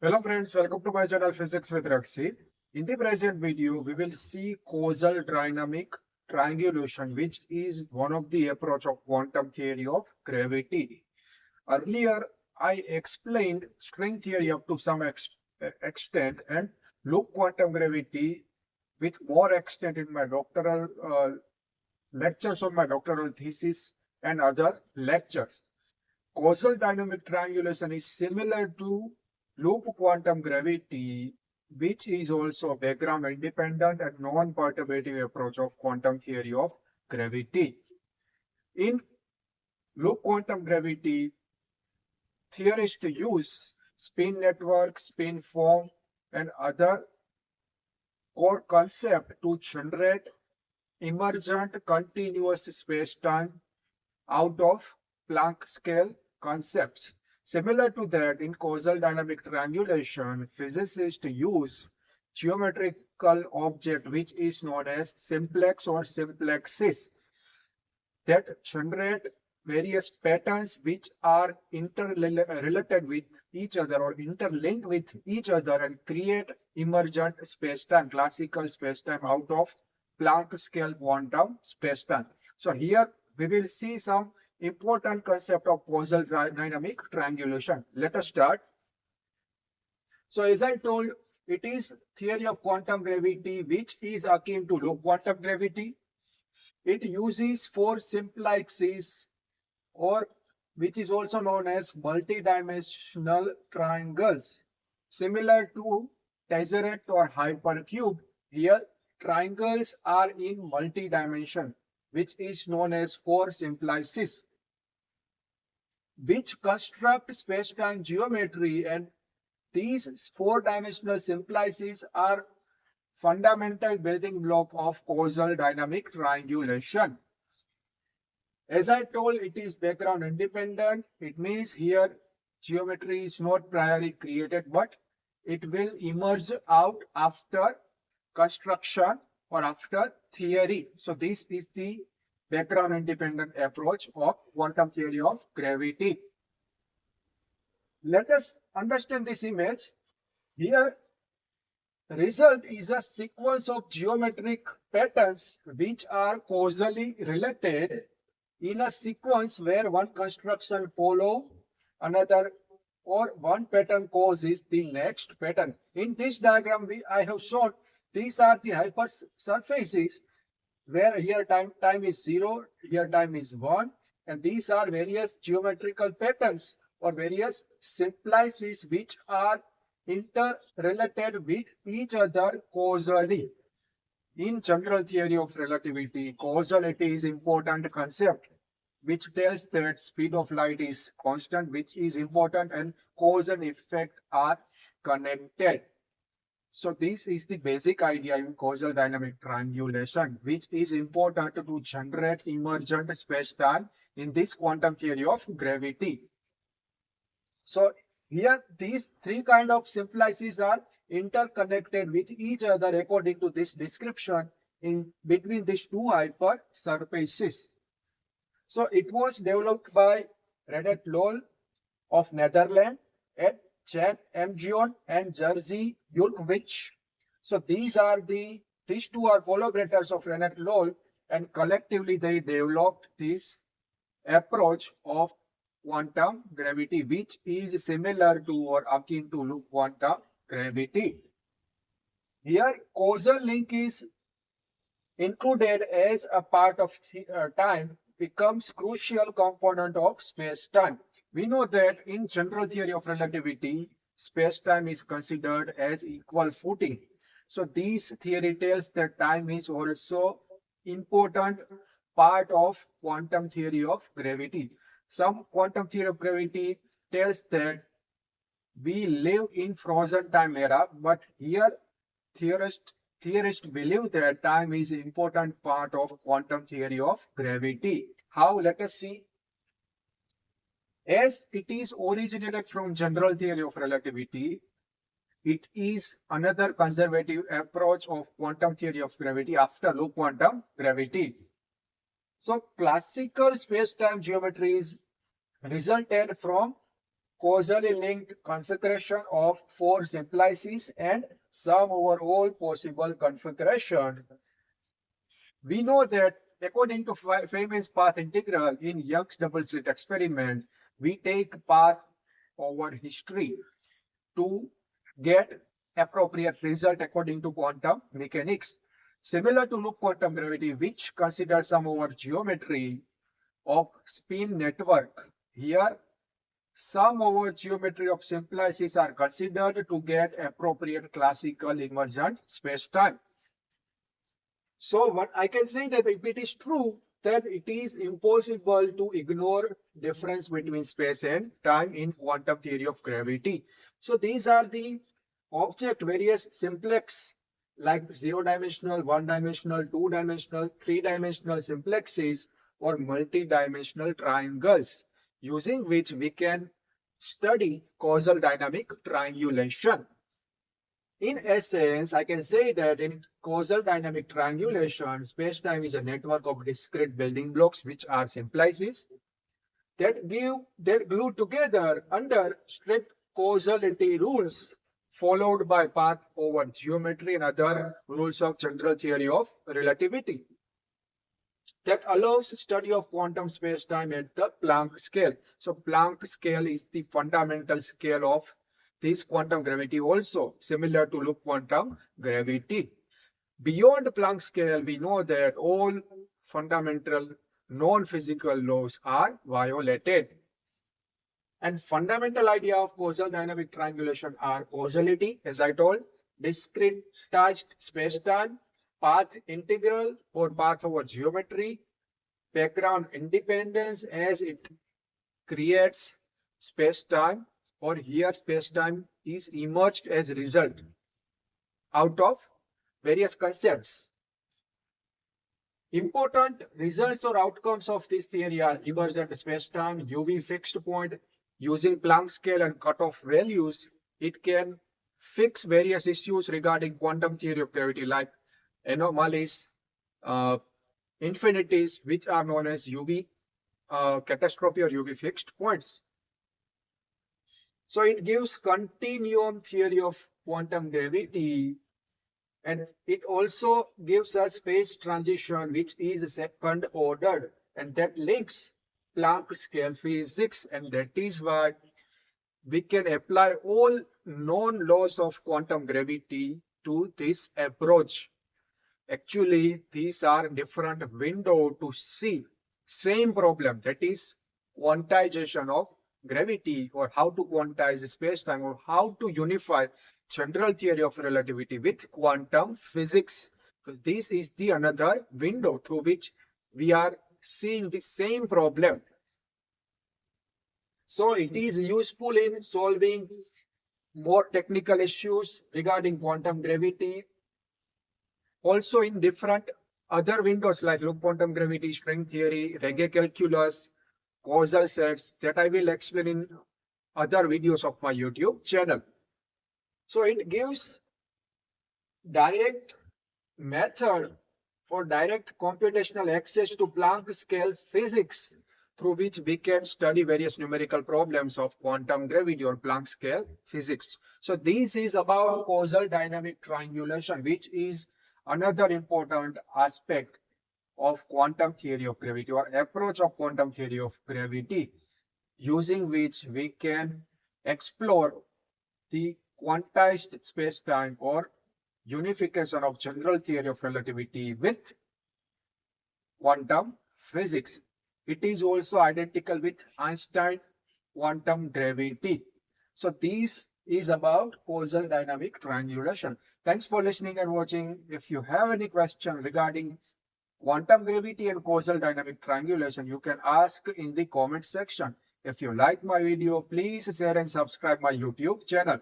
Hello friends, welcome to my channel Physics with Rakshit. In the present video, we will see causal dynamic triangulation, which is one of the approach of quantum theory of gravity. Earlier, I explained string theory up to some extent and loop quantum gravity with more extent in my doctoral lectures on my doctoral thesis and other lectures. Causal dynamic triangulation is similar to loop quantum gravity, which is also a background independent and non-perturbative approach of quantum theory of gravity. In loop quantum gravity, theorists use spin network, spin form, and other core concepts to generate emergent continuous spacetime out of Planck scale concepts. Similar to that, in causal dynamic triangulation, physicists use geometrical object which is known as simplex or simplexes that generate various patterns which are interrelated with each other or interlinked with each other and create emergent spacetime, classical spacetime out of Planck scale quantum spacetime. So here we will see some important concept of causal dynamic triangulation. Let us start. So as I told, it is theory of quantum gravity which is akin to loop quantum gravity. It uses four simplexes or which is also known as multidimensional triangles. Similar to tesseract or hypercube, here triangles are in multi-dimension, which is known as four simplices, which construct space-time geometry, and these four-dimensional simplices are fundamental building block of causal dynamic triangulation. As I told, it is background independent. It means here geometry is not priorly created, but it will emerge out after construction or after theory. So this is the background independent approach of quantum theory of gravity. Let us understand this image. Here, result is a sequence of geometric patterns which are causally related in a sequence where one construction follow another or one pattern causes the next pattern. In this diagram, I have shown these are the hypersurfaces where here time is 0, here time is 1, and these are various geometrical patterns or various simplices which are interrelated with each other causally. In general theory of relativity, causality is important concept which tells that speed of light is constant, which is important, and cause and effect are connected. So this is the basic idea in causal dynamic triangulation, which is important to generate emergent spacetime in this quantum theory of gravity. So here these three kind of simplices are interconnected with each other according to this description in between these two hypersurfaces. So it was developed by Redet Lol of Netherlands and Jan Mgion and Jerzy Yurkovich. So these two are collaborators of Redet Lol, and collectively they developed this approach of quantum gravity, which is similar to or akin to loop quantum gravity. Here, causal link is included as a part of time becomes crucial component of space-time. We know that in general theory of relativity, space-time is considered as equal footing. So this theory tells that time is also important part of quantum theory of gravity. Some quantum theory of gravity tells that we live in frozen time era, but here theorists believe that time is an important part of quantum theory of gravity. How? Let us see. As it is originated from general theory of relativity, it is another conservative approach of quantum theory of gravity after loop quantum gravity. So classical space-time geometries resulted from causally linked configuration of four simplices and sum over all possible configuration. We know that according to Feynman's path integral in Young's double slit experiment, we take path over history to get appropriate result according to quantum mechanics. Similar to loop quantum gravity, which considers sum over geometry of spin network. Here, sum over geometry of simplices are considered to get appropriate classical invariant spacetime. So what I can say that if it is true, then it is impossible to ignore difference between space and time in quantum theory of gravity. So these are the object various simplex like zero-dimensional, one-dimensional, two-dimensional, three-dimensional simplexes or multi-dimensional triangles using which we can study causal dynamic triangulation. In essence, I can say that in causal dynamic triangulation, space-time is a network of discrete building blocks which are simplices that glue together under strict causality rules followed by path over geometry and other rules of general theory of relativity that allows study of quantum space-time at the Planck scale. So Planck scale is the fundamental scale of this quantum gravity also, similar to loop quantum gravity. Beyond Planck scale, we know that all fundamental non-physical laws are violated. And fundamental idea of causal dynamic triangulation are causality, as I told, discretized space-time, path integral or path over geometry, background independence as it creates space-time, or here space-time is emerged as a result out of various concepts. Important results or outcomes of this theory are emergent space-time, UV fixed point. Using Planck scale and cutoff values, it can fix various issues regarding quantum theory of gravity like anomalies, infinities, which are known as UV catastrophe or UV fixed points. So it gives continuum theory of quantum gravity, and it also gives us phase transition, which is second ordered, and that links Planck scale physics, and that is why we can apply all known laws of quantum gravity to this approach. Actually, these are different windows to see same problem, that is quantization of gravity, or how to quantize space-time, or how to unify general theory of relativity with quantum physics. Because this is the another window through which we are seeing the same problem. So it is useful in solving more technical issues regarding quantum gravity. Also in different other windows like loop quantum gravity, string theory, Regge calculus, causal sets, that I will explain in other videos of my YouTube channel. So it gives direct method for direct computational access to Planck scale physics through which we can study various numerical problems of quantum gravity or Planck scale physics. So this is about causal dynamic triangulation, which is another important aspect of quantum theory of gravity or approach of quantum theory of gravity, using which we can explore the quantized space-time or unification of general theory of relativity with quantum physics. It is also identical with Einstein quantum gravity. So this is about causal dynamic triangulation. Thanks for listening and watching. If you have any question regarding quantum gravity and causal dynamic triangulation, you can ask in the comment section. If you like my video, please share and subscribe my YouTube channel.